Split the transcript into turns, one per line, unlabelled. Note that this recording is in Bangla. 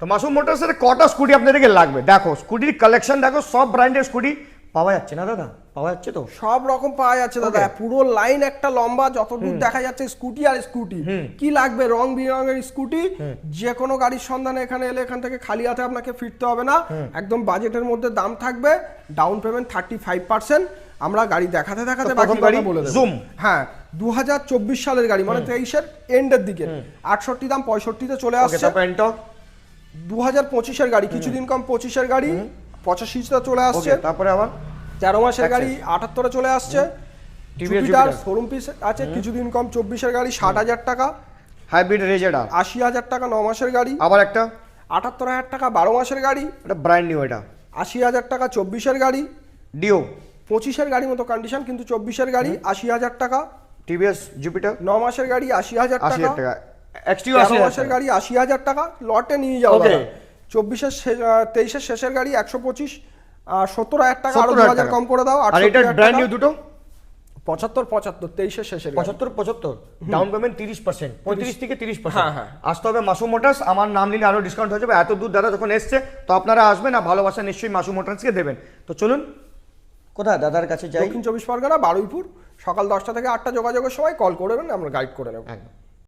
তো মাসুম মোটরসের কটা স্কুটি আপনাদেরকে লাগবে? দেখো স্কুটির কালেকশন দেখো, সব ব্র্যান্ডের স্কুটি পাওয়া যাচ্ছে না দাদা? পাওয়া যাচ্ছে তো
সব রকম পাওয়া যাচ্ছে দাদা, পুরো লাইন একটা লম্বা, যতদূর দেখা যাচ্ছে স্কুটি আর স্কুটি। কি লাগবে? রং বেরঙের স্কুটি, যে কোনো গাড়ির সন্ধানে এখানে এলে এখান থেকে খালি হাতে আপনাকে ফিরতে হবে না, একদম বাজেটের মধ্যে দাম থাকবে। Down payment 35%। আমরা গাড়ি দেখাতে দেখাতে বাকি কথা বলে দেব। হ্যাঁ, 2024 সালের গাড়ি, মানে 23-এর এন্ডের দিকে। 68 দাম 65-তে চলে আসছে। 2025-এর গাড়ি, কিছুদিন কম 25-এর গাড়ি 85-তে চলে আসছে।
তারপরে আবার
13 মাসের গাড়ি 78-এ চলে আসছে। জুপিটার শোরুম পিস আছে, কিছুদিন কম 24-এর গাড়ি 60,000 টাকা।
হাইব্রিড রেজেড
80,000 টাকা 9 মাসের গাড়ি।
আবার একটা
78,000 টাকা 12 মাসের গাড়ি।
এটা ব্র্যান্ড নিউ, এটা
80,000 টাকা 24-এর গাড়ি।
ডিও
25-এর গাড়ি মতো কন্ডিশন, কিন্তু 24-এর গাড়ি 80,000 টাকা।
টিভিএস জুপিটার
9 মাসের গাড়ি 80,000 টাকা।
80,000 টাকা। এক্সটিউ
13 মাসের গাড়ি 80,000 টাকা। লটে নিয়ে যাও দাদা। 23-এর শেষের গাড়ি 125, 70,000 টাকা, আরো 2,000 কম করে দাও।
আর এটা ব্র্যান্ড নিউ দুটো
75, 23-এর শেষের
75, ডাউন পেমেন্ট 30%, 35 থেকে 30%। আসতে হবে মাসুম মোটরস, আমার নাম নিলে আরো ডিসকাউন্ট হয়ে যাবে। এত দূর দাদা যখন এসছে তো আপনারা আসবেন, আর ভালোবাসা নিশ্চয়ই মাসুম মোটরসকে দেবেন। তো চলুন কোথায় দাদার কাছে যাই।
দক্ষিণ 24 পরগনা, বারুইপুর। সকাল 10টা থেকে 8টা যোগাযোগের সময় কল করবেন, আমরা গাইড করে নেব।
একদম।